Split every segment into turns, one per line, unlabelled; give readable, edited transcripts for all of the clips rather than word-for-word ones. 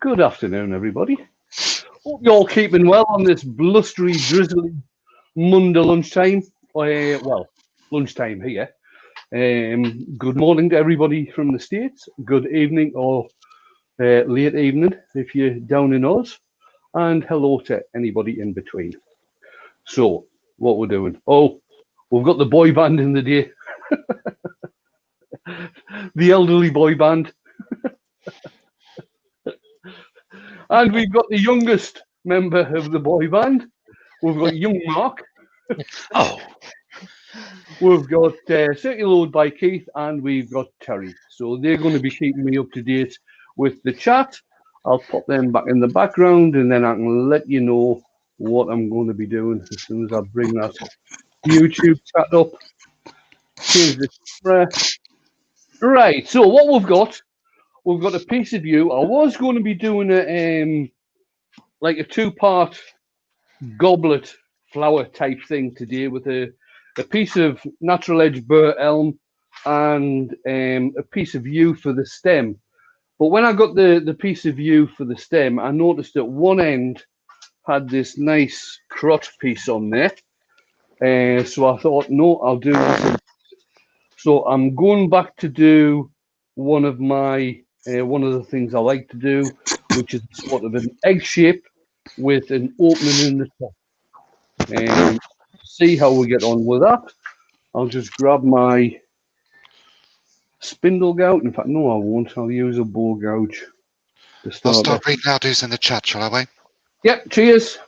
Good afternoon, everybody. Hope you're all keeping well on this blustery, drizzly Monday lunchtime. Lunchtime here. Good morning to everybody from the States. Good evening or late evening if you're down in Oz. And hello to anybody in between. So, what we're doing? Oh, we've got the boy band in the day. The elderly boy band. And we've got the youngest member of the boy band. We've got young Mark.
Oh.
We've got Circuload by Keith, and we've got Terry. So they're going to be keeping me up to date with the chat. I'll pop them back in the background, and then I can let you know what I'm going to be doing as soon as I bring that YouTube chat up. Change the camera. Right, so what we've got a piece of you. I was going to be doing a two-part goblet flower type thing today with a piece of natural edge burr elm and a piece of yew for the stem. But when I got the piece of yew for the stem, I noticed that one end had this nice crotch piece on there. So I thought, no, I'll do this. So I'm going back to do one of the things I like to do, which is sort of an egg shape with an opening in the top. And see how we get on with that. I'll just grab my spindle gouge. In fact, no, I won't. I'll use a bore gouge to start.
I'll start reading out who's in the chat, shall I?
Yep, cheers.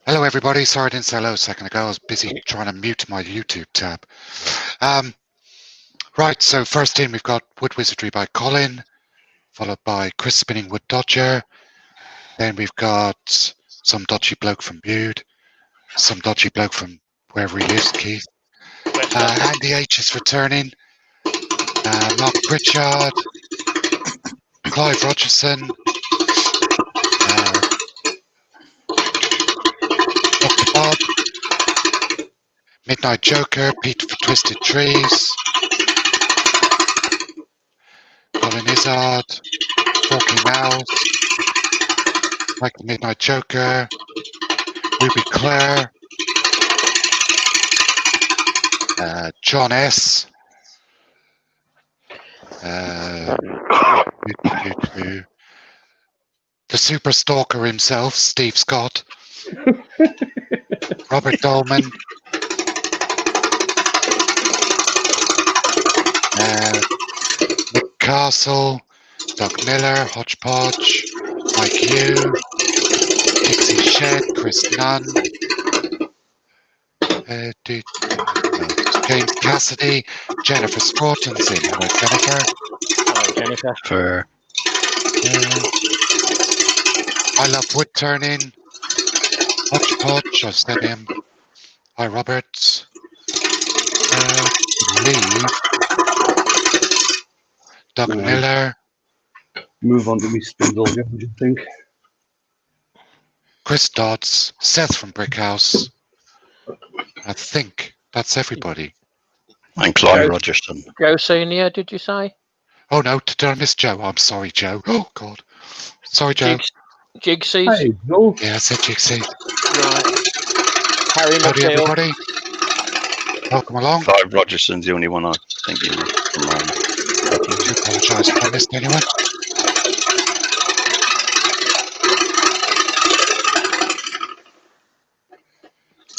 Hello, everybody. Sorry I didn't say hello a second ago. I was busy trying to mute my YouTube tab. Right, so first in, we've got Wood Wizardry by Colin, followed by Chris Spinning Wood Dodger. Then we've got some dodgy bloke from Bude, some dodgy bloke from wherever he lives, Keith. Andy H is returning. Mark Pritchard, Clive Rogerson, Dr. Bob, Midnight Joker, Pete for Twisted Trees, Colin Izzard, Forky Mouse, Mike the Midnight Joker, Ruby Clare, John S. The super stalker himself, Steve Scott, Robert Dolman, Nick Castle, Doug Miller, Hodgepodge, Mike Hugh, Dixie Shed, Chris Nunn, James Cassidy, Jennifer Scraughton's in. Hello, Jennifer.
Hello, Jennifer.
I love wood turning. Hodgepodge, I've said him. Hi, Robert. Lee. Doug Miller.
Move on to me spindle, what do you think?
Chris Dodds. Seth from Brickhouse. I think that's everybody.
And Clive Rogerson.
Joe Senior, did you say?
Oh no, did I miss Joe? I'm sorry, Joe. Oh God. Sorry, Joe.
Jigsaws?
Hey, Joe.
Yeah, I said Jigsy.
Right. Harry
Howdy,
McNeil.
everybody. Welcome along.
Clive Rogerson's the only one I think is from
I do apologise if I missed anyone.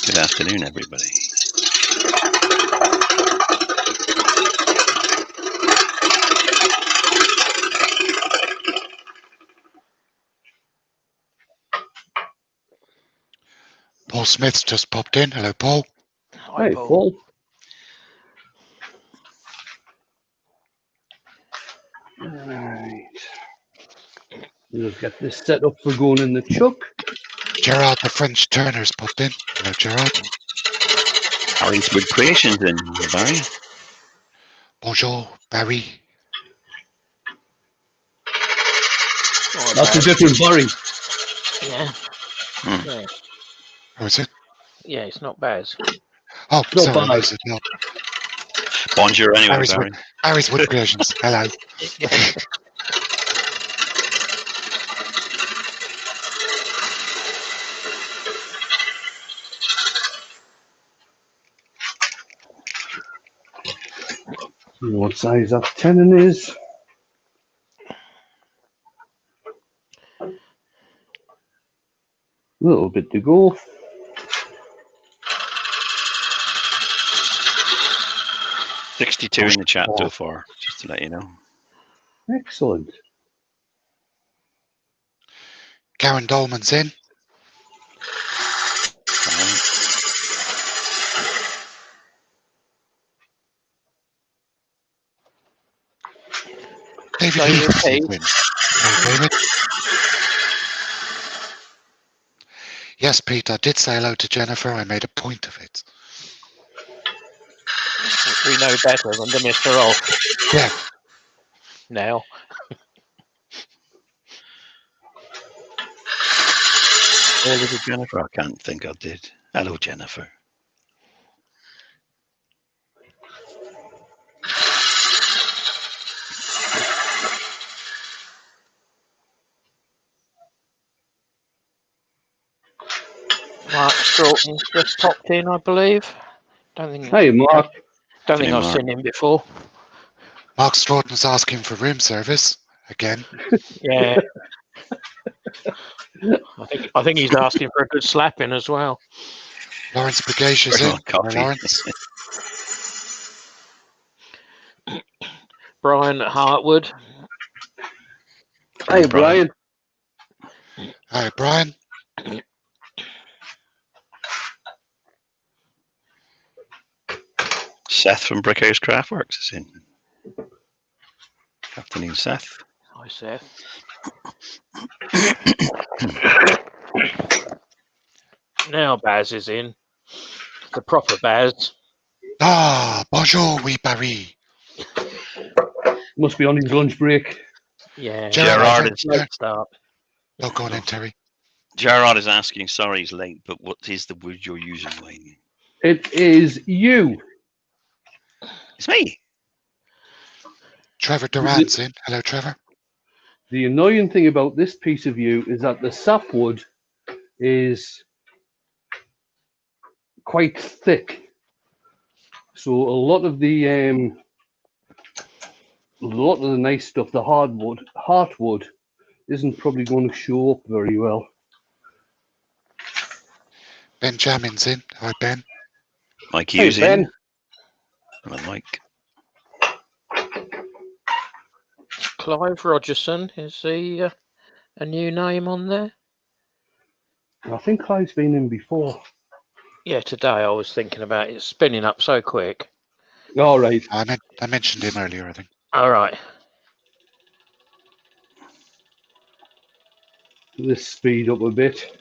Good afternoon, everybody.
Paul Smith's just popped in. Hello, Paul.
Hi,
Hey, Paul. Right. Let's get this set up for going in the chuck.
Gerard the French Turner's popped in. Hello, Gerard.
Harry's Wood Creations in, Barry.
Bonjour, Barry.
That's a different Barry.
Yeah. Yeah.
Who is it?
Yeah, it's not Baz.
Oh,
Not
sorry,
bad.
is it not?
Bonjour anyway,
Harry's
Barry.
Wood Creations. Hello.
What size that tenon is? A little bit to go.
$62 in the chat so far, just to let you know.
Excellent.
Karen Dolman's in. David
So you
Heath
repeat.
win. Hey, David. Yes, Pete, I did say hello to Jennifer. I made a point of it.
We know better than the Mr. Off
Yeah.
now.
Hello to Jennifer. I can't think I did. Hello, Jennifer.
Mark Stroughton's just popped in, I believe. Don't think.
Hey, Mark.
Don't think
Hey,
I've
Mark.
seen him before.
Mark Stroughton's asking for room service again.
Yeah. I think he's asking for a good slapping as well.
Lawrence Bagage is in.
Oh, coffee.
Lawrence.
Brian Hartwood.
Hey, Brian.
Hi, Brian.
Seth from Brickhouse Craftworks is in. Afternoon, Seth.
Hi, Seth. Now Baz is in. The proper Baz.
Ah, bonjour, oui, Paris.
Must be on his lunch break.
Yeah.
Gerard is
Late start.
Oh, go on in, Terry.
Gerard is asking, sorry he's late, but what is the word you're using, Wayne?
It is you.
It's me.
Trevor Duran's in. Hello, Trevor.
The annoying thing about this piece of yew is that the sapwood is quite thick. So a lot of the nice stuff, the heartwood, isn't probably going to show up very well.
Benjamin's in. Hi, Ben.
Mike
Hey,
Hughes
Ben.
in. Hello, Mike.
Clive Rogerson. Is he a new name on there?
I think Clive's been in before.
Yeah, today I was thinking about it spinning up so quick.
All right.
I mentioned him earlier, I think.
All right.
Let's speed up a bit.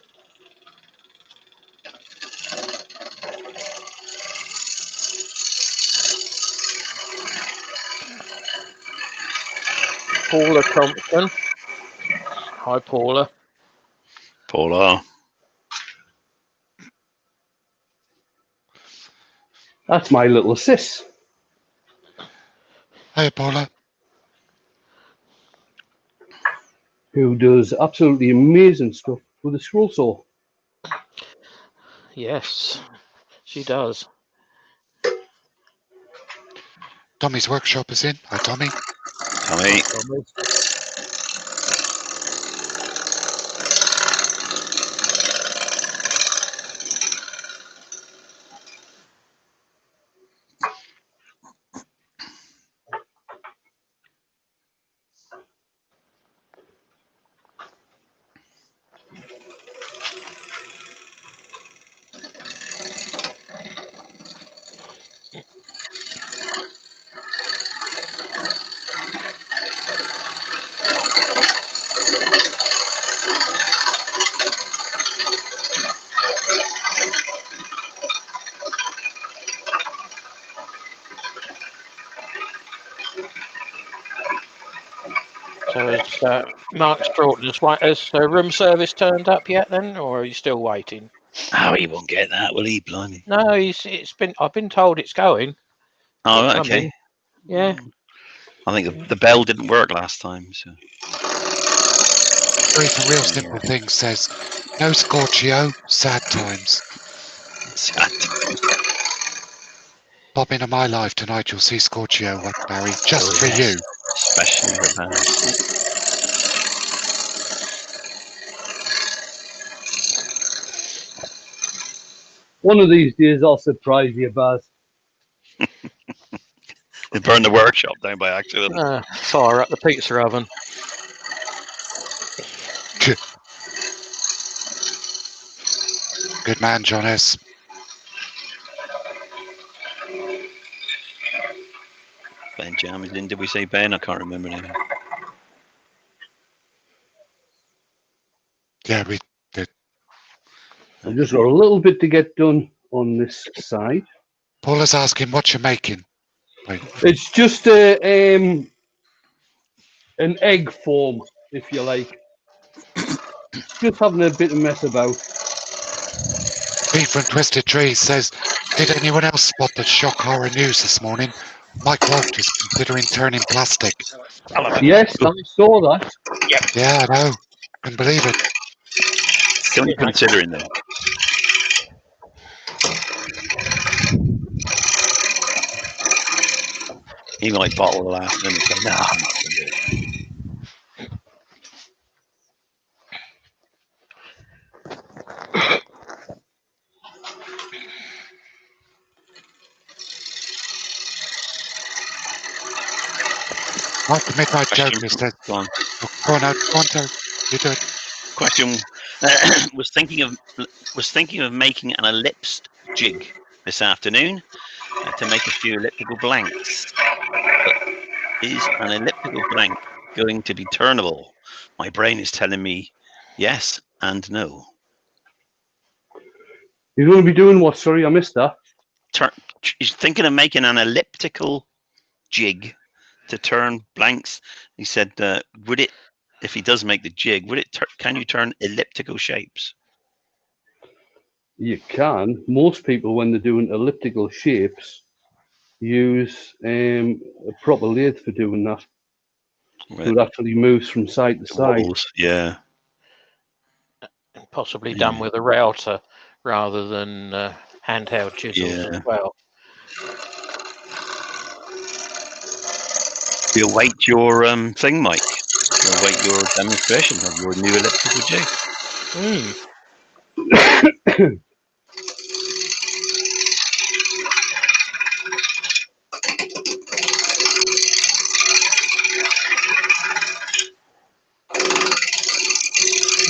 Paula Thompson. Hi, Paula.
Paula.
That's my little sis.
Hi, Paula.
Who does absolutely amazing stuff with a scroll saw.
Yes, she does.
Tommy's Workshop is in. Hi, Tommy.
Tommy.
So is Mark Stroughton, has room service turned up yet then, or are you still waiting?
Oh, he won't get that, will he, blimey?
No, I've been told it's going.
Oh,
It's
okay.
coming. Yeah.
I think the bell didn't work last time, so.
Very for real simple thing says, no Scorchio, sad times.
Sad.
Pop into my live tonight. You'll see Scorchio, Barry, just for you.
Especially the band.
One of these days, I'll surprise you, Baz.
They burned the workshop down by accident.
Fire up the pizza oven.
Good man, John S.
Ben Jam is in. Did we say Ben? I can't remember now.
Yeah, we did.
I've just got a little bit to get done on this side.
Paula's asking what you're making.
It's just an egg form, if you like. Just having a bit of mess about.
Pete from Twisted Trees says, did anyone else spot the shock horror news this morning? Mike Walt is considering turning plastic.
Yes, I saw that.
Yeah, I know. Couldn't believe it.
It's only considering them. He might bottle the last minute and say, no, I'm not going to do it.
Like the Midnight Joker says,
Go on.
go on out, Terry. You do it.
Question was thinking of making an ellipsed jig this afternoon to make a few elliptical blanks. But is an elliptical blank going to be turnable? My brain is telling me yes and no.
You're going to be doing what? Sorry, I missed that.
He's thinking of making an elliptical jig to turn blanks. He said, would it, if he does make the jig, would it? Can you turn elliptical shapes?
You can. Most people, when they're doing elliptical shapes, use a proper lathe for doing that. So it actually moves from side to side.
Yeah.
Possibly done with a router rather than handheld chisels as well.
We'll await your thing, Mike. We'll await your demonstration of your new elliptical jig.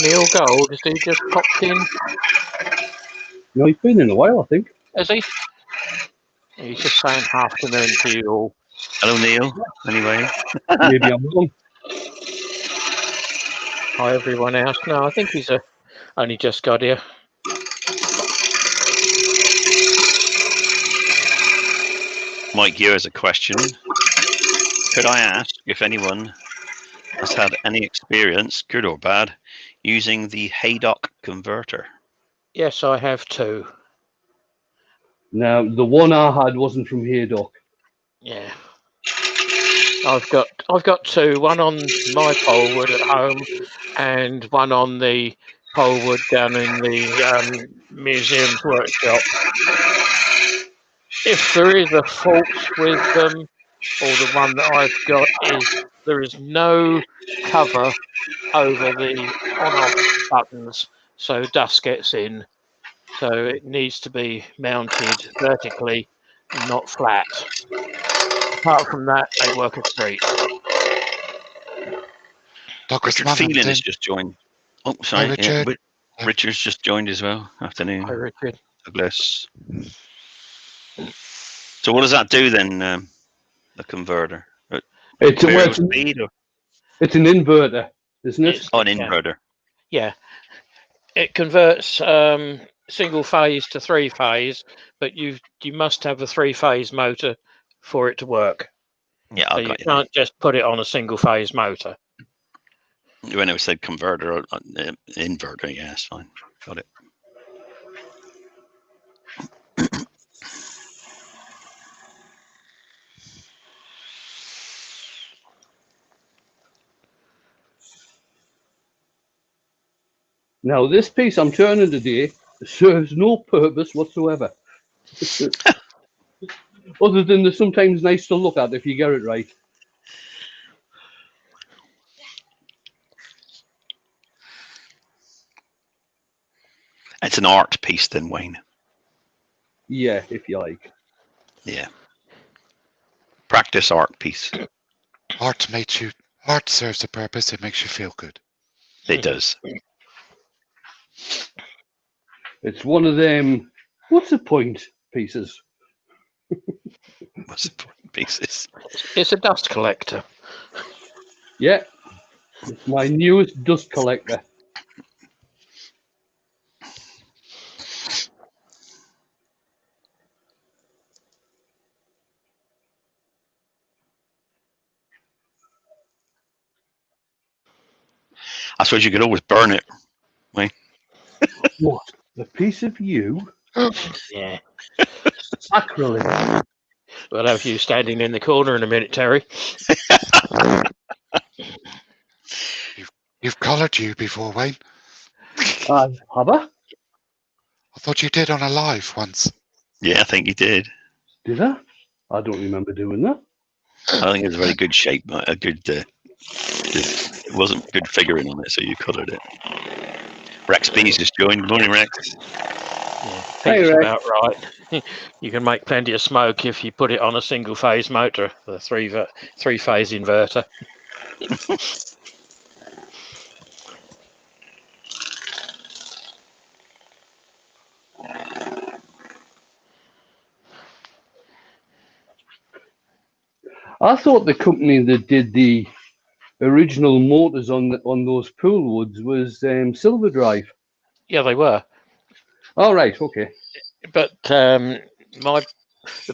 Neil Gold, has he just popped in?
No, he's been in a while, I think.
Has he? He's just saying afternoon to you all.
Hello, Neil. Anyway.
Maybe I'm wrong.
Hi, everyone else. No, I think he's only just got here.
Mike, here is a question. Could I ask if anyone has had any experience, good or bad, using the Haydock converter?
Yes, I have too.
Now, the one I had wasn't from Haydock.
Yeah. I've got two, one on my polewood at home and one on the polewood down in the museum's workshop. If there is a fault with them, or the one that I've got is there is no cover over the on-off buttons, so dust gets in. So it needs to be mounted vertically, not flat. Apart from that, they work a treat.
Richard Phelan has just joined. Oh, sorry.
Hi, Richard.
Yeah, Richard's just joined as well. Afternoon.
Hi, Richard.
Douglas. So what does that do then, the converter?
It's an inverter, isn't it?
Oh, an inverter.
Yeah. It converts single phase to three phase, but you must have a three-phase motor for it to work.
Yeah,
so you can't just put it on a single phase motor.
When I said converter, inverter, yeah, it's fine. Got it.
Now, this piece I'm turning today serves no purpose whatsoever. Other than they're sometimes nice to look at if you get it right.
It's an art piece, then, Wayne.
Yeah, if you like.
Yeah. Practice art piece.
Art serves a purpose. It makes you feel good.
It does.
It's one of them. What's the point pieces?
What's the point pieces?
It's a dust collector.
Yeah, it's my newest dust collector.
I suppose you could always burn it.
What? A piece of you?
Yeah.
Sacrilege.
We'll have you standing in the corner in a minute, Terry.
You've collared you before, Wayne.
Have I?
I thought you did on a live once.
Yeah, I think you did.
Did I? I don't remember doing that.
I think it was a very good shape, a good. It wasn't good figuring on it, so you coloured it. Rex B's just joined. Good morning, Rex.
Yeah,
Hey,
Pete's
Rex.
about right. You can make plenty of smoke if you put it on a single phase motor, the three phase inverter.
I thought the company that did the original motors on those pool woods was Silver Drive.
Yeah, they were.
All right, okay.
But the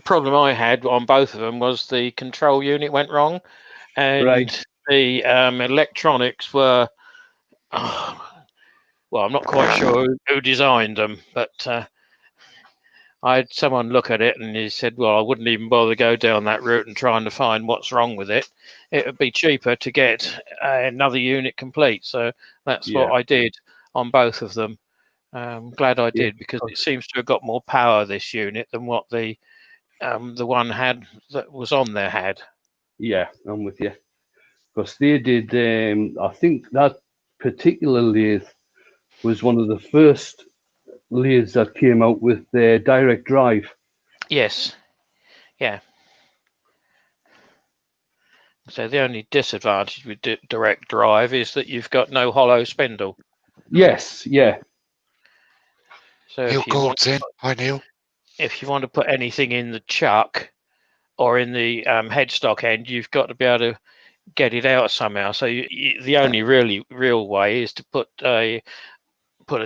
problem I had on both of them was the control unit went wrong, and
Right.
the electronics were. Well, I'm not quite sure who designed them, but I had someone look at it and he said, well, I wouldn't even bother go down that route and trying to find what's wrong with it. It would be cheaper to get another unit complete. So that's what I did on both of them. I'm glad I did, because it seems to have got more power, this unit, than what the one had that was on there had.
Yeah, I'm with you. Because they did, I think that particular lathe was one of the first lathes that came out with the direct drive.
Yes. Yeah. So the only disadvantage with direct drive is that you've got no hollow spindle.
Yes, yeah.
So
Neil Gould's in. Hi, Neil.
If you want to put anything in the chuck or in the headstock end, you've got to be able to get it out somehow. So the only real way is to put a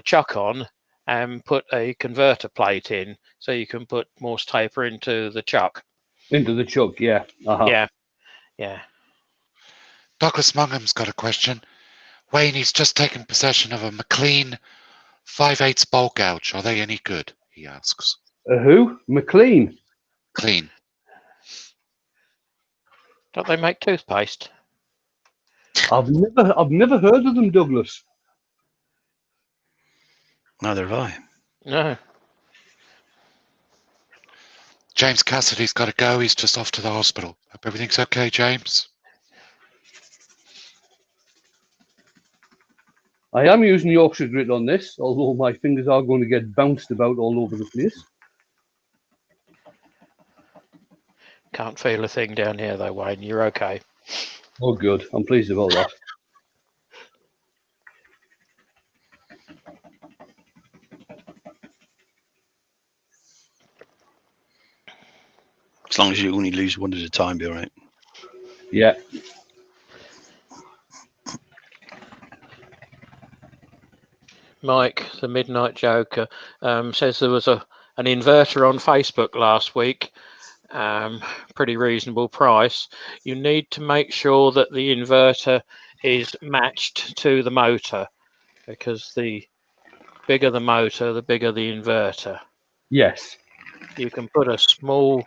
chuck on and put a converter plate in, so you can put Morse taper into the chuck.
Into the chuck, yeah. Uh-huh.
Yeah.
Douglas Mungham's got a question. Wayne, he's just taken possession of a McLean 5/8 bowl gouge. Are they any good? He asks.
Who? McLean.
Clean.
Don't they make toothpaste?
I've never heard of them, Douglas.
Neither have I.
No.
James Cassidy's got to go. He's just off to the hospital. Hope everything's okay, James.
I am using Yorkshire grit on this, although my fingers are going to get bounced about all over the place.
Can't feel a thing down here though, Wayne. You're okay.
Oh, good. I'm pleased about that.
As long as you only lose one at a time, be all right.
Yeah.
Mike, the Midnight Joker, says there was an inverter on Facebook last week. Pretty reasonable price. You need to make sure that the inverter is matched to the motor, because the bigger the motor, the bigger the inverter.
Yes.
You can put a small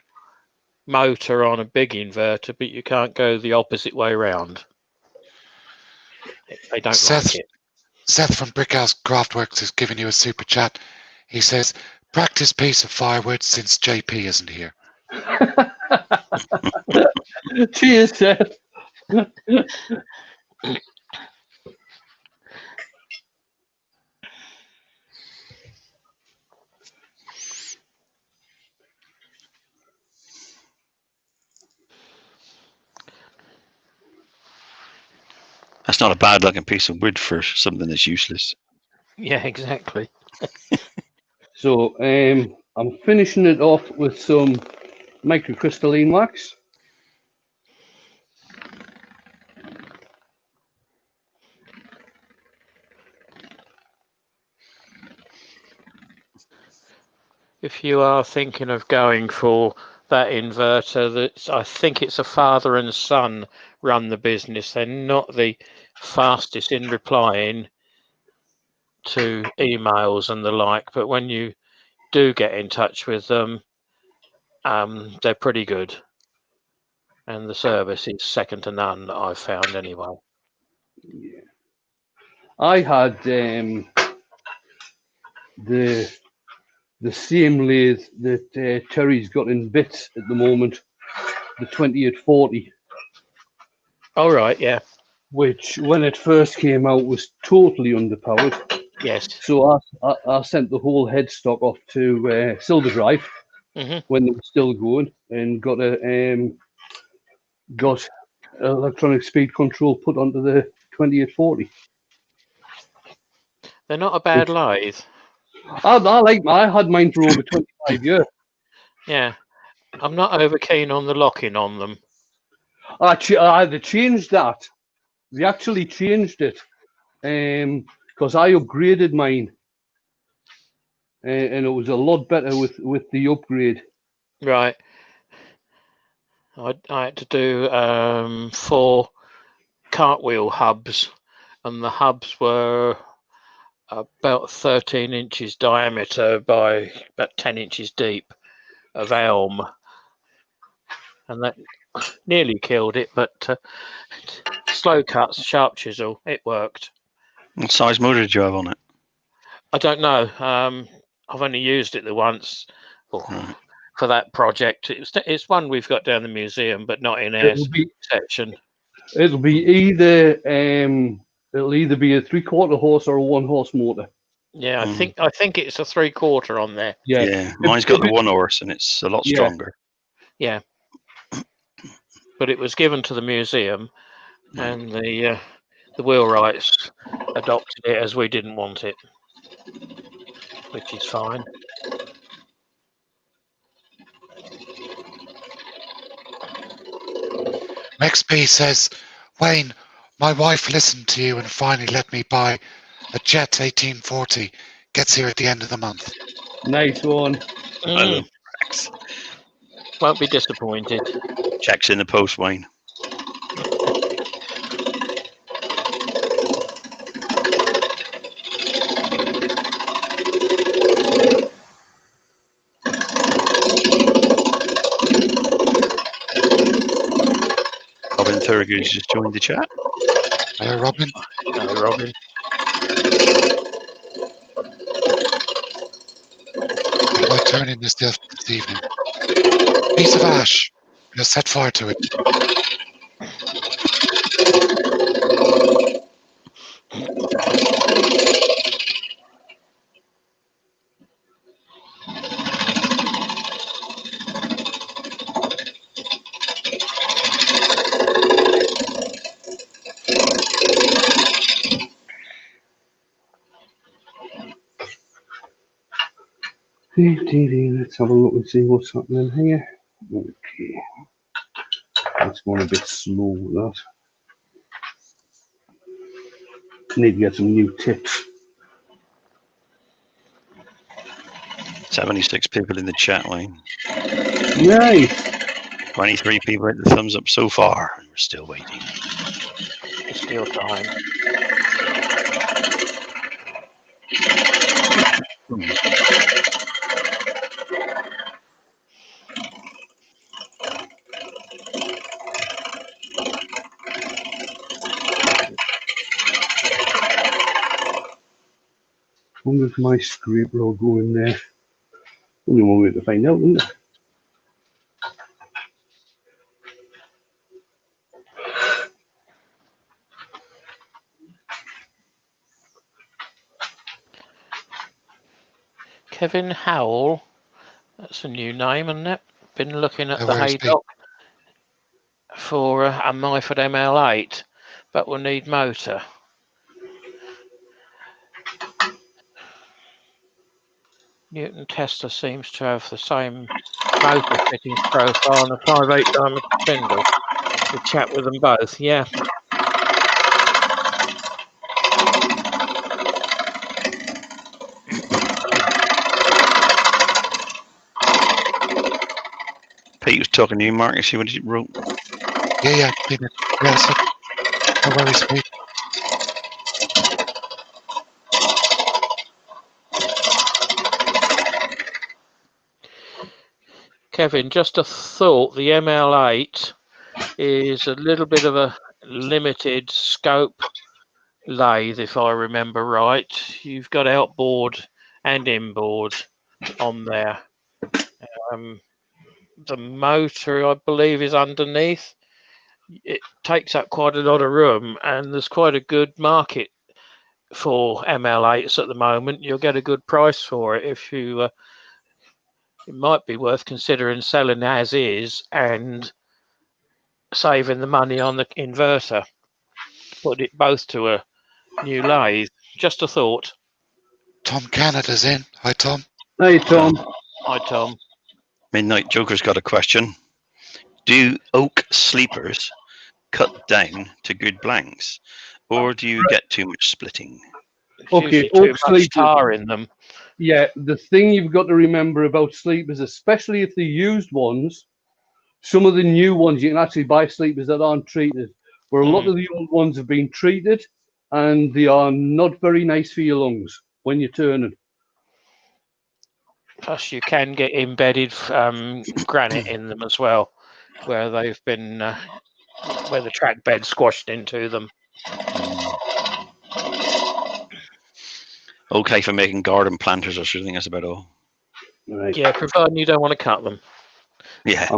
motor on a big inverter, but you can't go the opposite way around. They don't like it.
Seth from Brickhouse Craftworks has given you a super chat. He says, practice piece of firewood since JP isn't here.
Cheers, Seth.
That's not a bad looking piece of wood for something that's useless.
Yeah, exactly.
So I'm finishing it off with some microcrystalline wax.
If you are thinking of going for that inverter, I think it's a father and son run the business. They're not the fastest in replying to emails and the like, but when you do get in touch with them, they're pretty good, and the service is second to none, I've found anyway.
Yeah. I had the same lathe that Terry's got in bits at the moment, the 2840,
All right, yeah,
which when it first came out was totally underpowered.
yes.
So I sent the whole headstock off to Silver Drive
Hmm.
when they were still going, and got electronic speed control put onto the 2840.
They're not a bad lathe.
I had mine for over 25 years.
Yeah, I'm not over keen on the locking on them.
They changed that. They actually changed it because I upgraded mine, and it was a lot better with the upgrade.
Right. I had to do 4 cartwheel hubs, and the hubs were about 13 inches diameter by about 10 inches deep of elm, and that nearly killed it, but slow cuts, sharp chisel, it worked.
What size motor did you have on it?
I don't know. I've only used it the once for that project. It's one we've got down the museum, but not in our section.
It'll be either be a 3/4 horse or a 1 horse motor.
Yeah, I think it's a 3/4 on there.
Yeah, mine's got the 1 horse, and it's a lot stronger.
Yeah, but it was given to the museum, and the wheelwrights adopted it as we didn't want it, which is fine.
MXB says, Wayne, my wife listened to you and finally let me buy a Jet 1840. Gets here at the end of the month.
Nice one.
Won't be disappointed.
Check's in the post, Wayne. Robin Thurgood's just joined the chat.
Hello, Robin.
Hello, Robin.
What am I turning this evening? Piece of ash. I'm going to set fire to it.
Let's have a look and see what's happening here. Okay. That's going a bit slow with that. Need to get some new tips.
76 people in the chat, Wayne.
Nice.
23 people hit the thumbs up so far, and we're still waiting.
It's still time.
I wonder if my scraper will go in there. Only one way to find out, isn't it?
Kevin Howell. That's a new name, isn't it? Been looking at
No
the
worries, Pete.
haydock for a Myford ML8, but we'll need motor. Newton Tesla seems to have the same motor fittings profile and a 5/8 diameter spindle. We'll chat with them both, yeah.
Pete was talking to you, Mark. You see what he wrote?
Yeah, Pete. Yeah, so, no worries, Pete.
Kevin, just a thought, the ML8 is a little bit of a limited scope lathe, if I remember right. You've got outboard and inboard on there. The motor, I believe, is underneath. It takes up quite a lot of room, and there's quite a good market for ML8s at the moment. You'll get a good price for it if you. It might be worth considering selling as is and saving the money on the inverter. Put it both to a new lathe. Just a thought.
Tom Canada's in. Hi, Tom.
Hey, Tom.
Hi, Tom.
Midnight Joker's got a question. Do oak sleepers cut down to good blanks, or do you get too much splitting?
It's
Okay,
usually
oak
too much
sleepers.
tar in them.
Yeah, the thing you've got to remember about sleepers, especially if they're used ones, some of the new ones you can actually buy sleepers that aren't treated, where a lot of the old ones have been treated and they are not very nice for your lungs when you're turning.
Plus, you can get embedded granite in them as well, where they've been, where the track bed squashed into them.
Okay for making garden planters or something, that's about all.
Right.
Yeah, providing you don't want to cut them.
Yeah.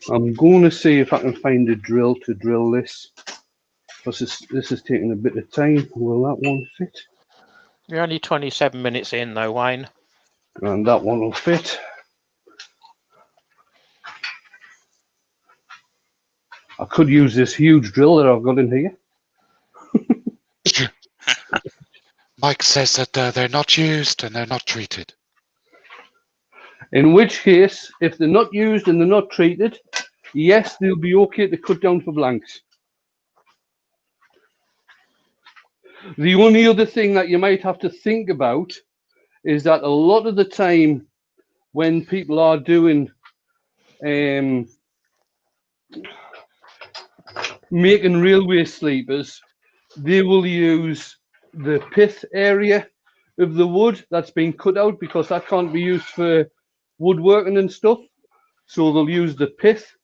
I'm going to see if I can find a drill to drill this, because this is taking a bit of time. Will that one fit?
You're only 27 minutes in, though, Wayne.
And that one will fit. I could use this huge drill that I've got in here.
Mike says that they're not used and they're not treated.
In which case, if they're not used and they're not treated, yes, they'll be okay to cut down for blanks. The only other thing that you might have to think about is that a lot of the time when people are doing making railway sleepers, they will use the pith area of the wood that's been cut out, because that can't be used for woodworking and stuff. So they'll use the pith.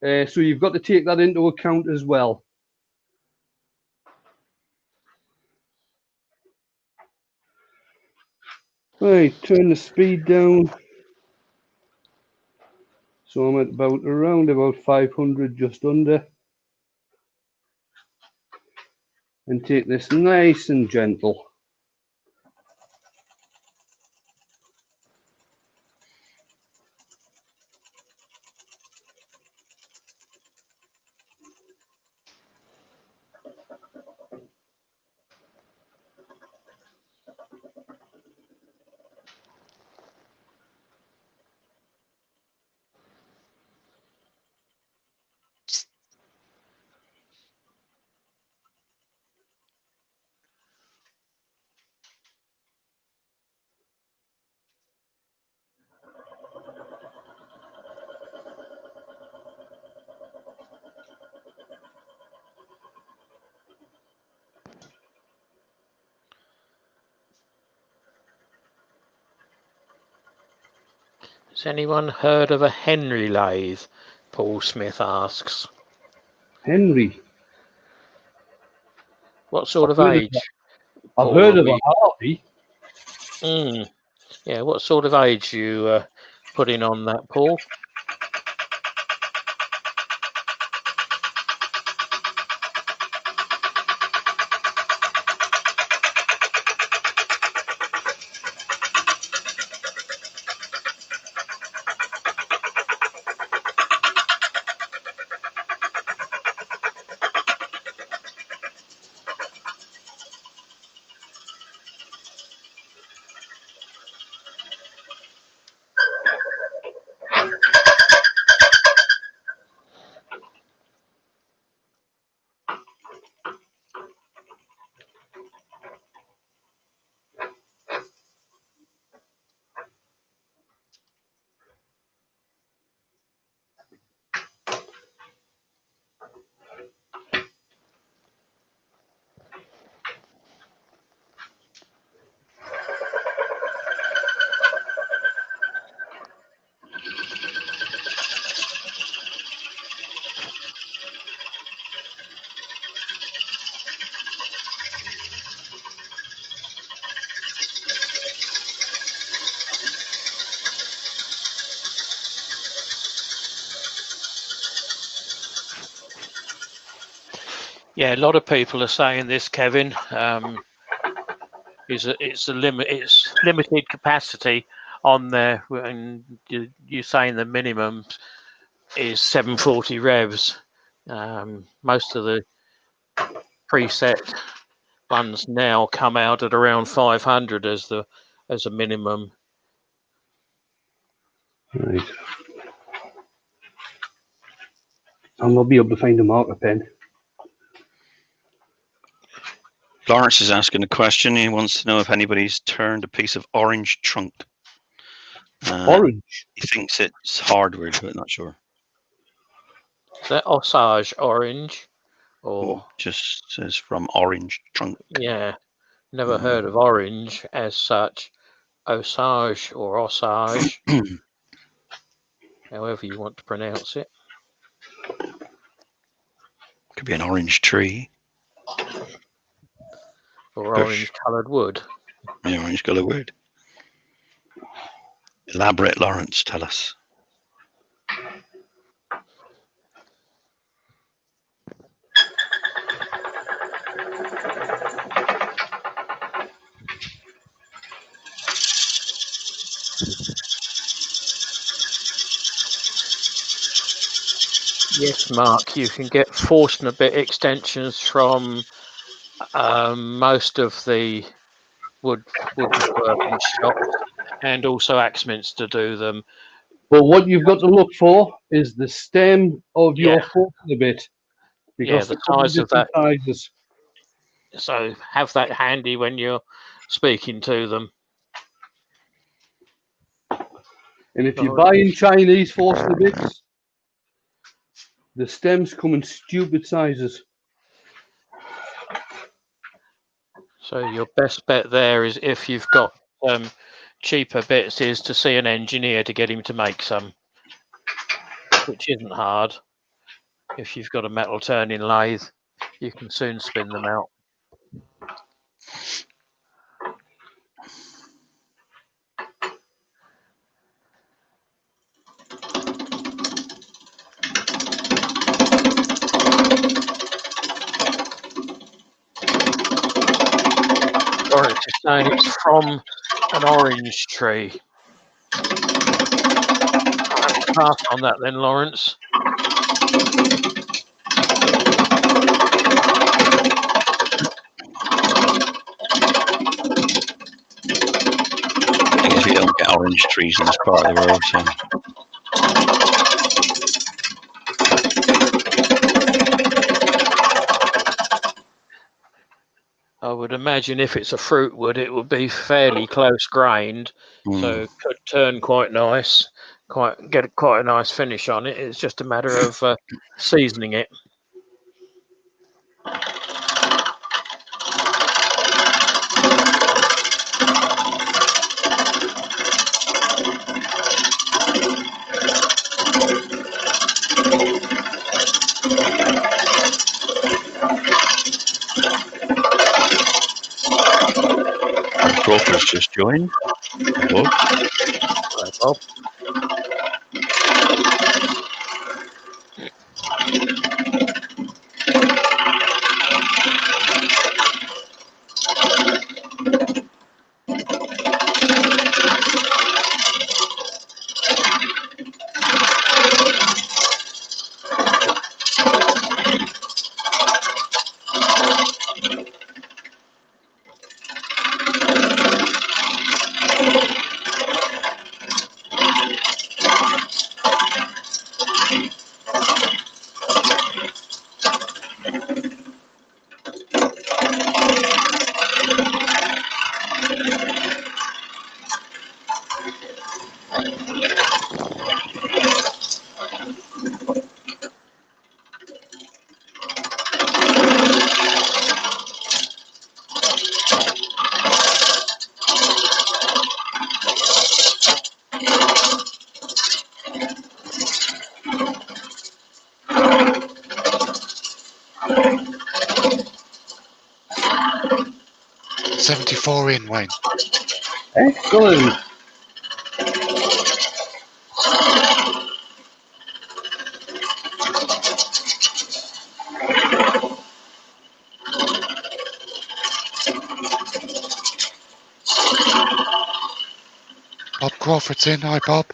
So you've got to take that into account as well. Right, turn the speed down. So I'm at around about 500, just under. And take this nice and gentle.
Has anyone heard of a Henry lathe? Paul Smith asks.
Henry.
What sort of age?
I've
Paul,
heard of a Harvey.
Yeah, what sort of age you putting on that, Paul? Yeah, a lot of people are saying this, Kevin. It's limited capacity on there, and you're saying the minimum is 740 revs. Most of the preset ones now come out at around 500 as a minimum.
Right. And we'll be able to find a marker pen.
Lawrence is asking a question. He wants to know if anybody's turned a piece of orange trunk.
Orange.
He thinks it's hardwood, but not sure.
Is that Osage orange? Or
just says from orange trunk.
Yeah, never heard of orange as such. Osage or Osage, however you want to pronounce it.
Could be an orange tree.
Or orange coloured wood.
Yeah, orange coloured wood. Elaborate, Lawrence, tell us.
Yes, Mark, you can get Forstner-bit extensions from most of the woodworking shops, and also Axminster do them.
But what you've got to look for is the stem of your Forstner bit, because
the
they come in
size of
different
that.
sizes.
So have that handy when you're speaking to them.
And if you're buying Chinese Forstner bits, the stems come in stupid sizes.
So your best bet there is, if you've got cheaper bits, is to see an engineer to get him to make some, which isn't hard. If you've got a metal turning lathe, you can soon spin them out. Lawrence is saying it's from an orange tree. I'll have to pass on that then, Lawrence.
I guess we don't get orange trees in this part of the world, so.
I would imagine if it's a fruit wood, it would be fairly close grained, so it could turn quite nice, get quite a nice finish on it. It's just a matter of seasoning it.
Crawford's just joined. Hello.
Well,
$74 in, Wayne.
Excellent.
Crawford's in. Hi, Bob.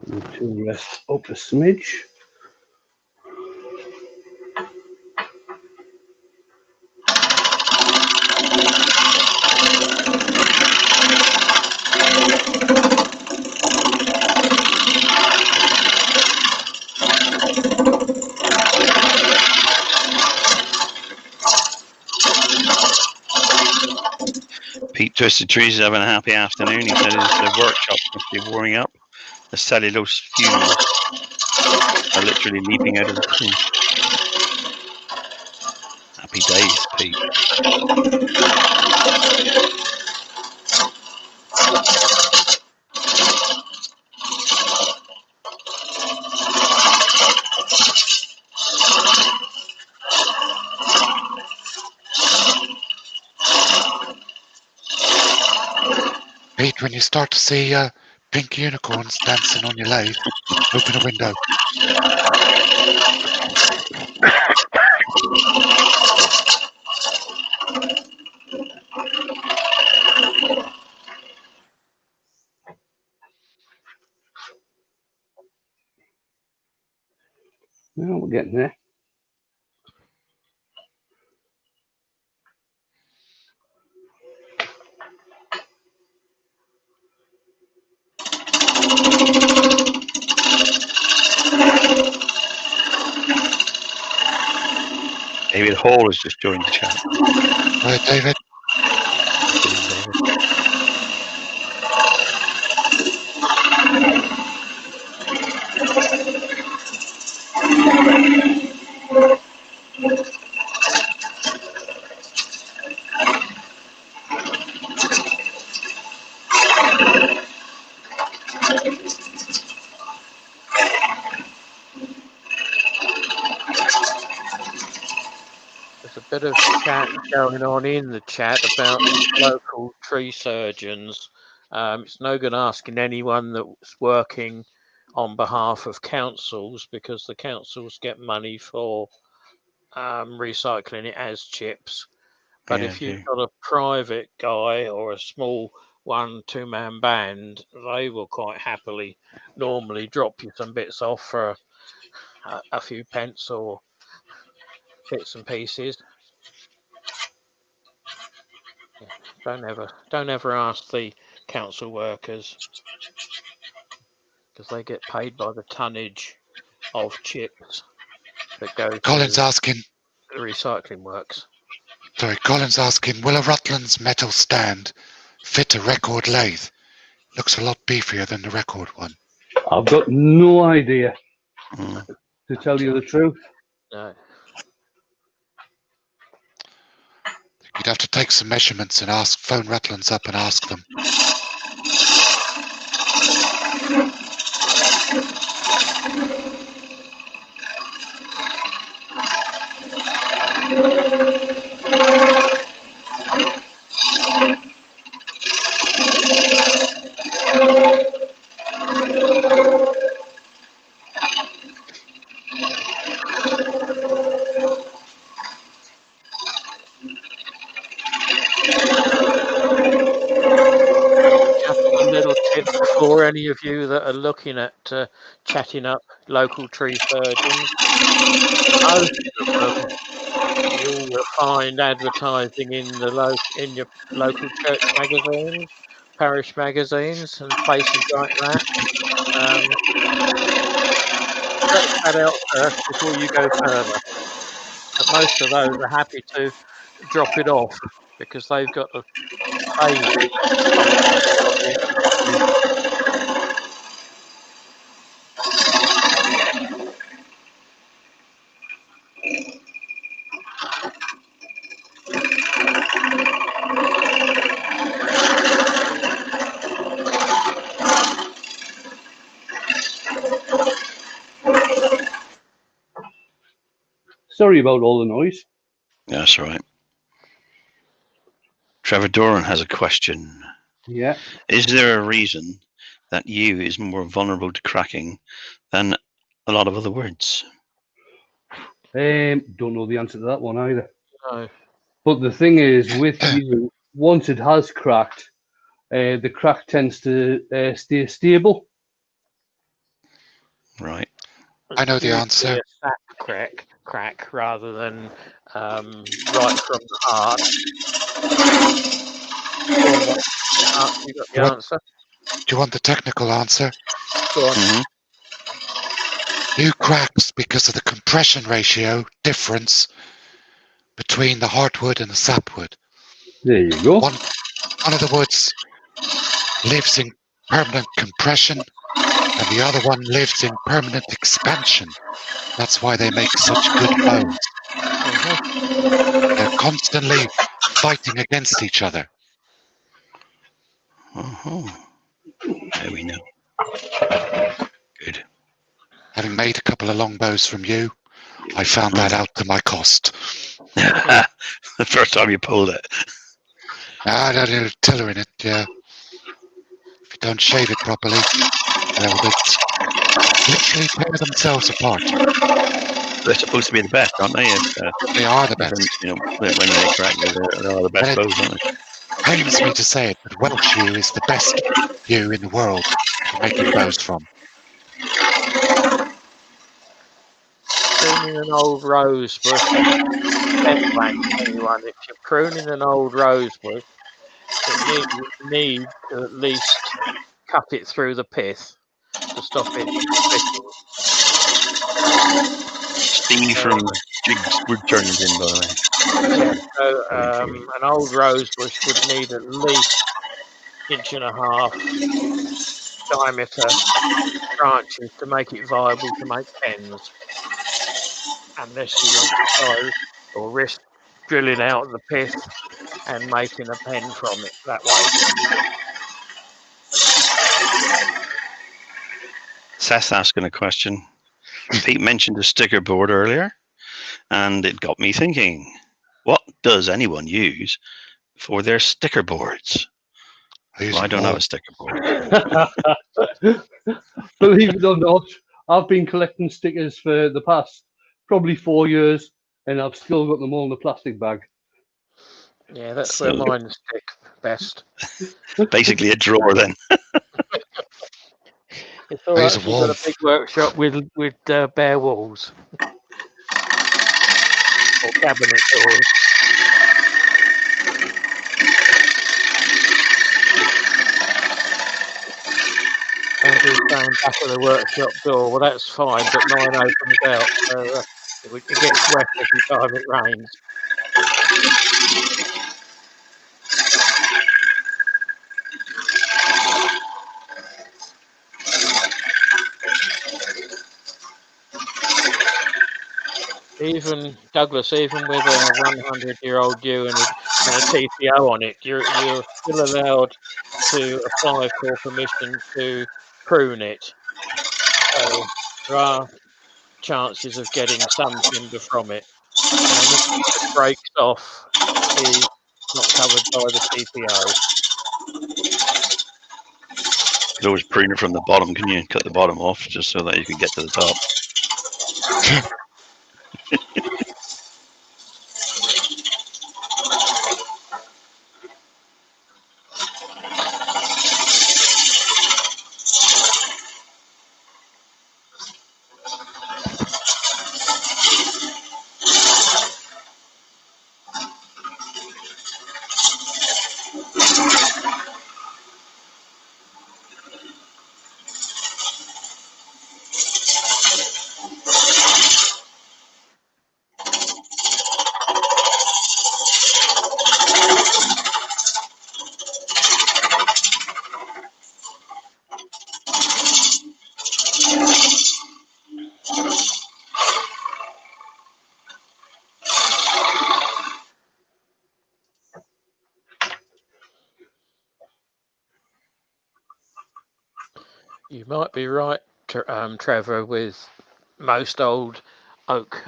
To rest up a smidge.
Pete Twisted Trees is having a happy afternoon. He said the workshop must be warming up. The cellulose fumes are literally leaping out of the tin. Happy days, Pete.
Pete, when you start to see pink unicorns dancing on your lathe, open a window.
Now we're getting there.
David Hall has just joined the chat.
Hi, David.
There's a bit of chat going on in the chat about local tree surgeons. It's no good asking anyone that's working on behalf of councils, because the councils get money for recycling it as chips. But
Yeah,
if you've got a private guy or a small 1-2 man band, they will quite happily normally drop you some bits off for a few pence or bits and pieces. Yeah, don't ever ask the council workers, because they get paid by the tonnage of chips that go
Colin's
to
asking,
the recycling works.
sorry, Colin's asking, will a Rutland's metal stand fit a record lathe? Looks a lot beefier than the record one.
I've got no idea,
Mm.
to tell you the truth.
No.
You'd have to take some measurements and phone Rutland's up and ask them.
Just a little tip for any of you that are looking at chatting up local tree surgeons. Most of them you will find advertising in your local church magazines, parish magazines, and places like that. Search that out first before you go further. But most of those are happy to drop it off, because they've got to pay.
Sorry about all the noise.
That's right. Trevor Doran has a question.
Yeah.
Is there a reason that U is more vulnerable to cracking than a lot of other words?
Don't know the answer to that one either.
No.
But the thing is, with you, once it has cracked, the crack tends to stay stable.
Right.
I know the
Usually
answer.
a sap crack rather than right from the heart. You got the
What?
answer?
Do you want the technical answer?
Go on.
Mhm.
U cracks because of the compression ratio difference between the heartwood and the sapwood.
There you go.
One of the woods lives in permanent compression, and the other one lives in permanent expansion. That's why they make such good bows. They're constantly fighting against each other.
There we know. Good.
Having made a couple of long bows from you, I found that out to my cost.
The first time you pulled it.
Ah, that little tiller in it, yeah. If you don't shave it properly, they'll literally tear themselves apart.
They're supposed to be the best, aren't they?
They are the best.
You know, when they crack, they are the best bows, aren't they?
Pains me to say it, but Welsh yew is the best yew in the world for making bows from.
Pruning an old rose bush, anyone, if you're pruning an old rose bush, you need to at least cut it through the pith to stop it splitting.
Steve from Jigs Wood Turns in, by the way.
So an old rose bush would need at least 1.5 inch diameter branches to make it viable to make pens. Unless you want to try or risk drilling out the pith and making a pen from it that way.
Seth's asking a question. Pete mentioned a sticker board earlier, and it got me thinking, what does anyone use for their sticker boards? Well, I don't have a sticker board.
Believe it or not, I've been collecting stickers for the past probably 4 years, and I've still got them all in a plastic bag.
Yeah, that's where mine stick best.
Basically a drawer then.
It's all right if you've got a big workshop with bare walls. Or cabinet doors. Andrew's saying back of the workshop door. Well, that's fine, but mine opens out, so it gets wet every time it rains. Even Douglas, even with a 100-year-old yew and a TPO on it, you're still allowed to apply for permission to prune it. So there are chances of getting some timber from it. And if it breaks off, is not covered by the TPO.
You could always prune it from the bottom, can you? Cut the bottom off just so that you can get to the top.
You might be right, Trevor, with most old oak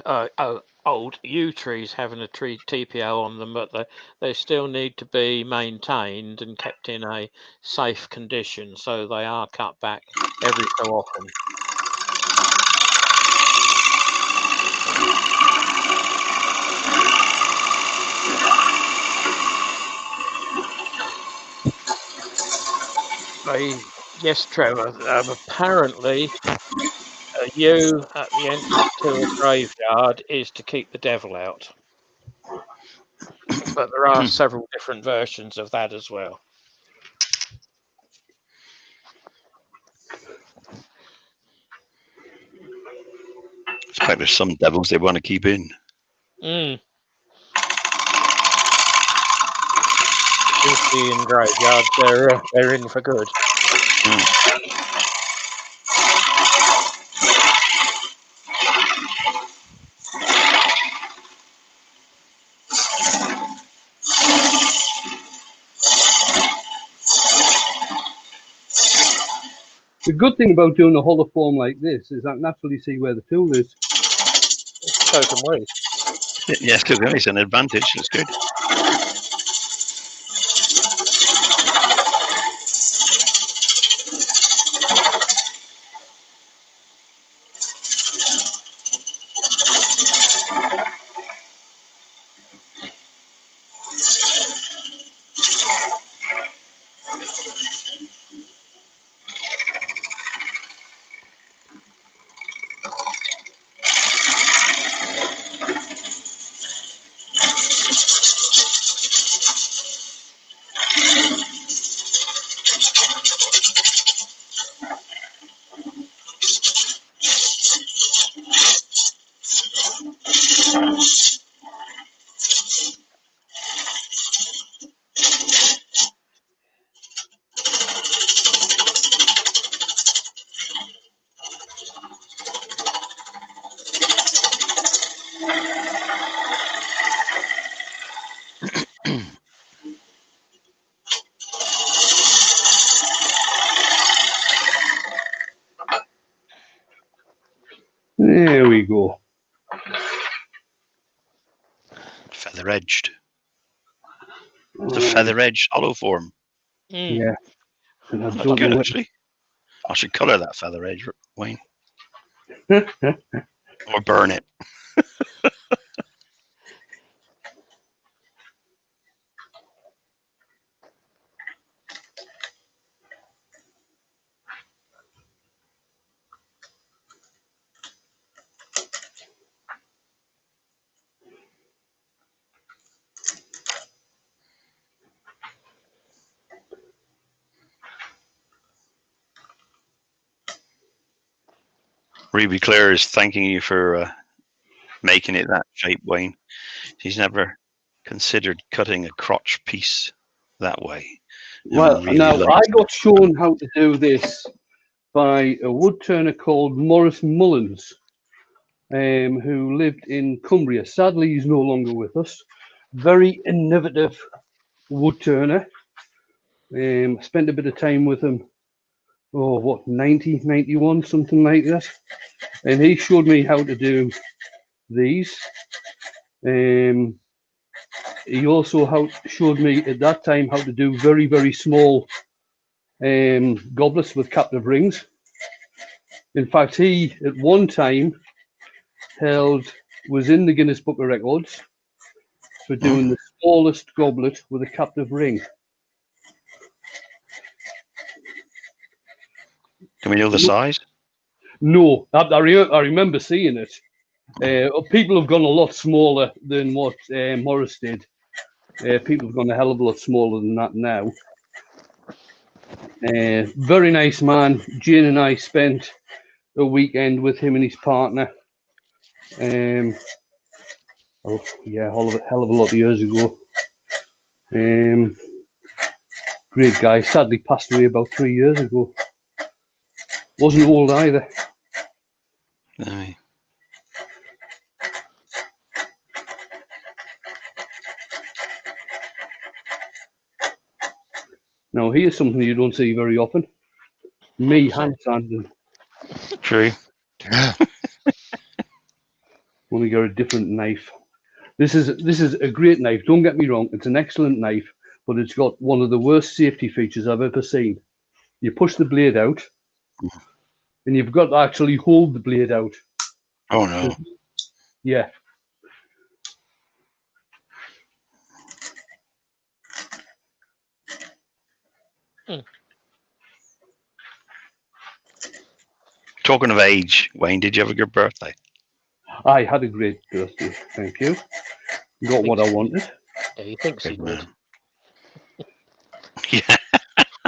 old yew trees having a tree TPO on them, but they still need to be maintained and kept in a safe condition, so they are cut back every so often. Yes, Trevor, apparently a yew at the entrance to a graveyard is to keep the devil out. But there are several different versions of that as well.
I expect there's some devils they want to keep in.
Usually in graveyards, they're in for good.
The good thing about doing a hollow form like this is I can actually see where the tool is.
So can we.
Yes, because it's an advantage. That's good.
There we go.
Feather edged. It's a feather edged hollow form.
Yeah. And I
That's
don't
good,
know
actually. I should colour that feather edge, Wayne. Or burn it. Ruby Claire is thanking you for making it that shape, Wayne. She's never considered cutting a crotch piece that way.
Well,
really
now I
likes
got shown how to do this by a wood turner called Maurice Mullins, who lived in Cumbria. Sadly, he's no longer with us. Very innovative wood turner. Spent a bit of time with him. 90, 91, something like that. And he showed me how to do these. He also showed me at that time how to do very, very small goblets with captive rings. In fact, he at one time was in the Guinness Book of Records for doing the smallest goblet with a captive ring.
Can we know the size?
No, I remember seeing it. People have gone a lot smaller than what Morris did. People have gone a hell of a lot smaller than that now. Very nice man. Jane and I spent a weekend with him and his partner. Hell of a lot of years ago. Great guy. Sadly passed away about 3 years ago. Wasn't old either.
No.
Now here's something you don't see very often. Me hand sanding.
True.
Yeah.
Want to get a different knife. This is a great knife. Don't get me wrong. It's an excellent knife, but it's got one of the worst safety features I've ever seen. You push the blade out, and you've got to actually hold the blade out.
Oh no.
Yeah.
Talking of age, Wayne, did you have a good birthday?
I had a great birthday. Thank you. Got what I wanted.
Yeah, he thinks he
Good
did.
man. Yeah.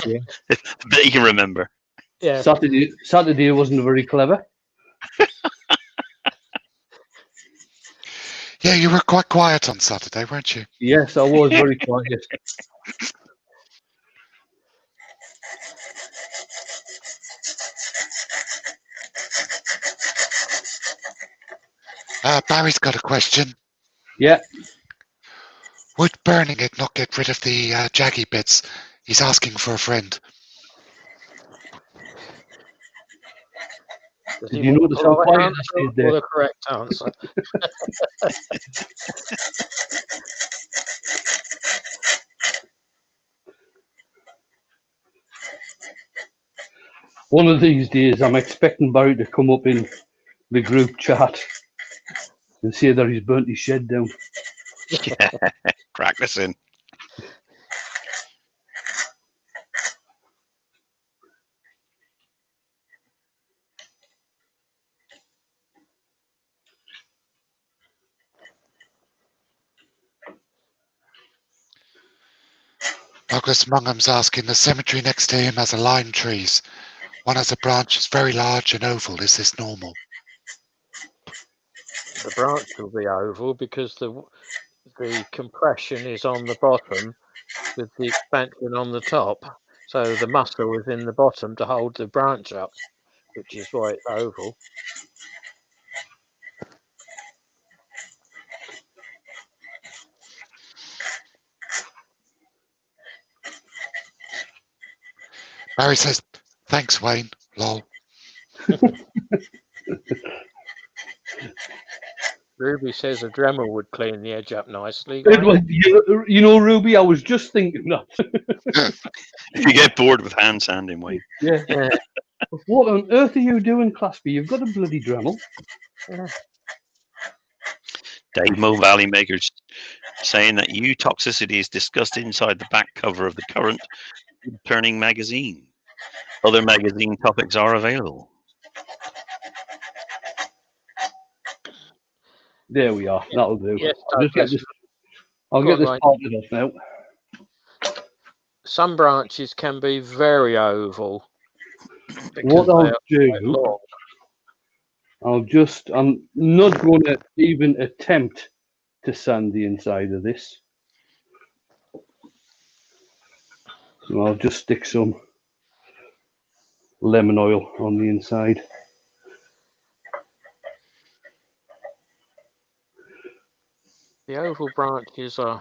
Yeah.
That you can remember.
Yeah.
Saturday wasn't very clever.
Yeah, you were quite quiet on Saturday, weren't you?
Yes, I was very quiet.
Barry's got a question.
Yeah.
Would burning it not get rid of the jaggy bits? He's asking for a friend.
Does
Did
he
you
want
notice
the
how
right
quiet I
answer
stayed
or
there?
the correct answer?
One of these days, I'm expecting Barry to come up in the group chat and say that he's burnt his shed down.
Yeah. Practicing.
Douglas Mungham's asking, the cemetery next to him has a lime trees. One has a branch that's very large and oval. Is this normal?
The branch will be oval because the compression is on the bottom with the expansion on the top. So the muscle is in the bottom to hold the branch up, which is why it's oval.
Barry says, thanks, Wayne. Lol.
Ruby says a Dremel would clean the edge up nicely.
You know, Ruby, I was just thinking that.
If you get bored with hand sanding, Wayne.
Yeah.
Yeah.
What on earth are you doing, Claspy? You've got a bloody Dremel.
Yeah.
Dave Mo Valley Makers saying that toxicity is discussed inside the back cover of the current Turning magazine. Other magazine topics are available.
There we are. That'll do.
Yes,
I'll just get this. I'll
Go
get
on,
this
Wayne.
parted off now.
Some branches can be very oval.
What I'll do,
long.
I'm not going to even attempt to sand the inside of this. So I'll just stick some lemon oil on the inside.
The oval branches are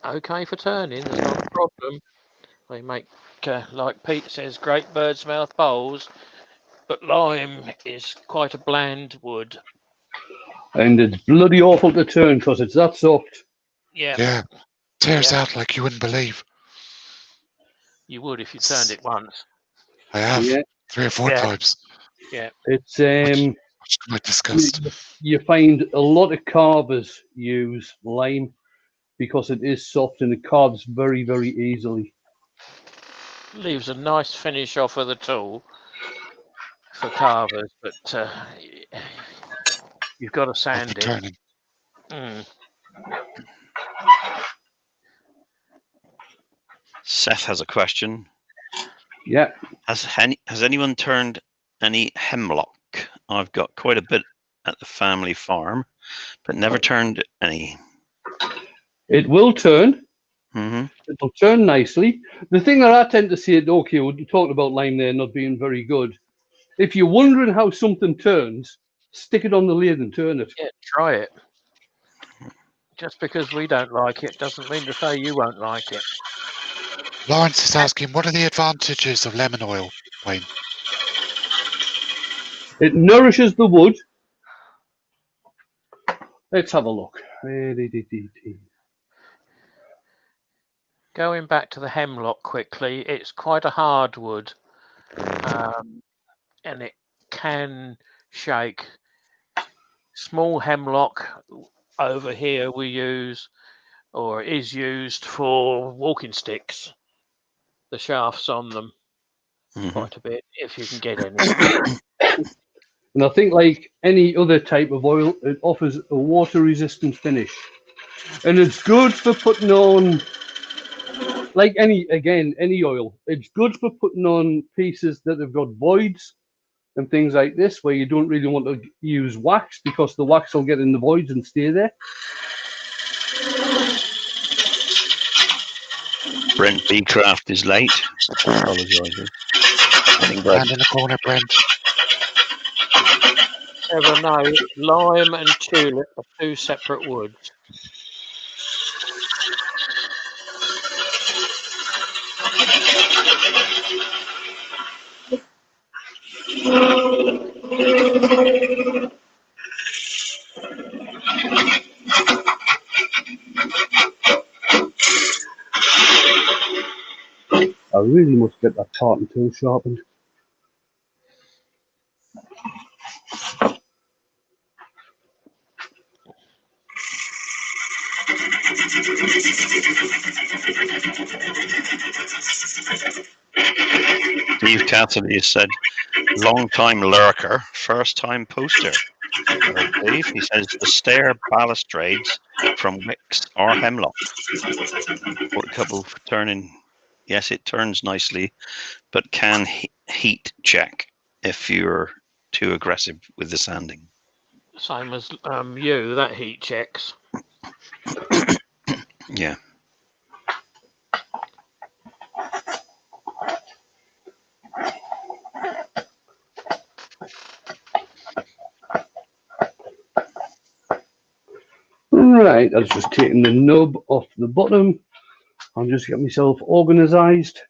okay for turning. There's not a problem. They make, like Pete says, great bird's mouth bowls. But lime is quite a bland wood.
And it's bloody awful to turn because it's that soft.
Yeah.
Yeah. Tears
Yeah.
out like you wouldn't believe.
You would if you turned it once.
I have.
Yeah.
3 or 4
Yeah.
times.
Yeah.
It's
Much to my disgust.
you find a lot of carvers use lime because it is soft and it carves very, very easily.
Leaves a nice finish off of the tool for carvers, but you've got to
Of
sand
the
it.
turning.
Mm.
Seth has a question.
Yeah.
Has anyone turned any hemlock? I've got quite a bit at the family farm, but never turned any.
It will turn.
Mm-hmm.
It'll turn nicely. The thing that I tend to say, okay, we're talking about lime there not being very good. If you're wondering how something turns, stick it on the lathe and turn it.
Yeah, try it. Just because we don't like it doesn't mean to say you won't like it.
Lawrence is asking, what are the advantages of lemon oil, Wayne?
It nourishes the wood. Let's have a look.
Going back to the hemlock quickly, it's quite a hard wood, and it can shake. Small hemlock over here we use, or is used for walking sticks. The shafts on them quite a bit, if you can get any.
And I think, like any other type of oil, it offers a water-resistant finish, and it's good for putting on, like any oil. It's good for putting on pieces that have got voids and things like this, where you don't really want to use wax because the wax will get in the voids and stay there.
Brent Beecraft is late. Apologises.
Stand in the corner, Brent.
Ever know, lime and tulip are two separate woods.
I really must get that parting tool sharpened.
Steve Cassidy has said, long-time lurker, first-time poster. Steve, he says, the stair balustrades from wicks or hemlock. Port couple for turning. Yes, it turns nicely, but can heat check if you're too aggressive with the sanding.
Same as you, that heat checks.
Yeah.
Right, I've just taken the nub off the bottom. I'll just get myself organised.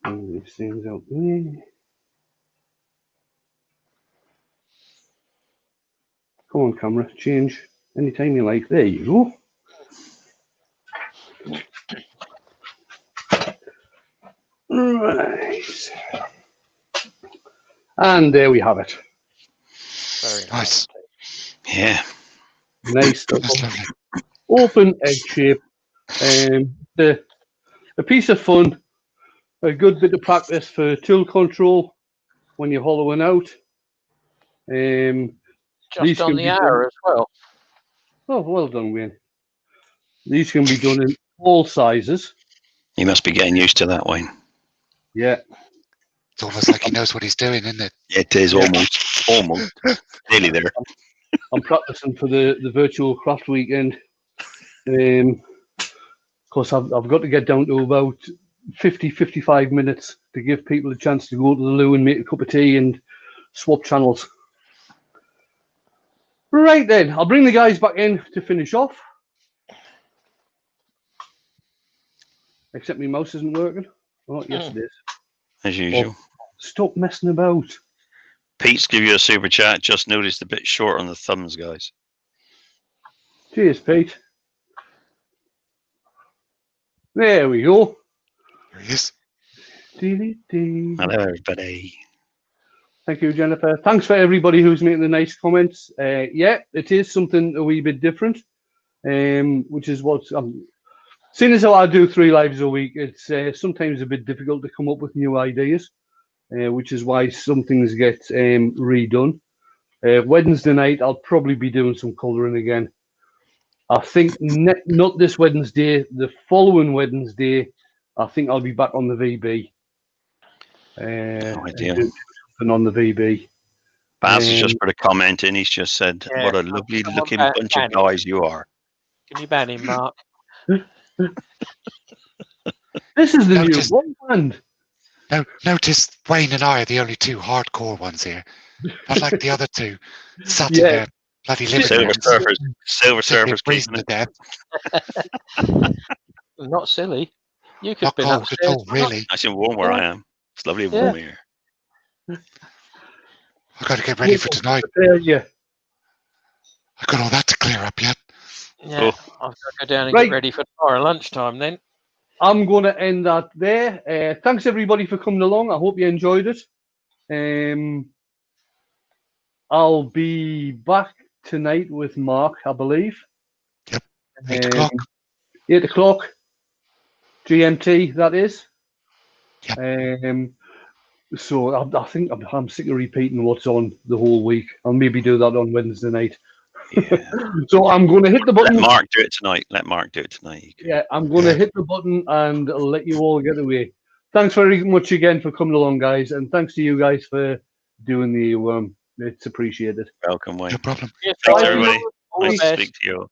Move these things out there. Come on, camera, change anytime you like. There you go. Right. And there we have it.
Very
Nice.
Yeah.
Nice
That's lovely.
open egg shape. A piece of fun, a good bit of practice for tool control when you're hollowing out.
Just on the hour as well.
Oh, well done, Wayne. These can be done in all sizes.
You must be getting used to that, Wayne.
Yeah.
It's almost like he knows what he's doing, isn't it?
It is almost nearly there.
I'm practicing for the virtual craft weekend. Of course, I've got to get down to about 55 minutes to give people a chance to go to the loo and make a cup of tea and swap channels. Right then, I'll bring the guys back in to finish off. Except my mouse isn't working. Oh, yes, it is.
As usual.
Oh, stop messing about.
Pete's give you a super chat. Just noticed a bit short on the thumbs, guys.
Cheers, Pete. There we go.
There he is.
Hello, everybody.
Thank you, Jennifer. Thanks for everybody who's making the nice comments. Yeah, it is something a wee bit different, which is what seeing as how I do 3 lives a week, it's sometimes a bit difficult to come up with new ideas, which is why some things get redone. Wednesday night, I'll probably be doing some colouring again. I think not this Wednesday, the following Wednesday, I think I'll be back on the VB. And on the VB.
Baz has just put a comment in. He's just said,
yeah,
what a lovely looking bunch of guys you are.
Can you ban him, Mark?
This is the new one band.
No, notice Wayne and I are the only 2 hardcore ones here. Not like the other 2 sat in their Bloody living
Silver
there.
Surfers. Silver
Simply
Surfers
freezing
keeping
to
it.
death.
Not silly. You could
Not
have been
cold at
upstairs.
all, really.
Nice and warm where I am. It's lovely and
Yeah.
warm here.
I've got to get ready for tonight.
Yeah.
I've got all that to clear up yet.
Yeah,
Oh.
I've got to go down and
Right.
get ready for tomorrow lunchtime then.
I'm going to end that there. Thanks everybody for coming along. I hope you enjoyed it. I'll be back tonight with Mark, I believe.
Yep. 8 o'clock.
8 o'clock. GMT, that is.
Yep.
So I think I'm sick of repeating what's on the whole week. I'll maybe do that on Wednesday night.
Yeah.
So I'm going to hit the button.
Let Mark do it tonight. Let Mark do it tonight.
Yeah, I'm going to hit the button and let you all get away. Thanks very much again for coming along, guys, and thanks to you guys for doing the it's appreciated.
Welcome, Wayne.
No problem.
Yes,
Thanks,
bye.
everybody.
All the
Nice to
best.
speak to you all.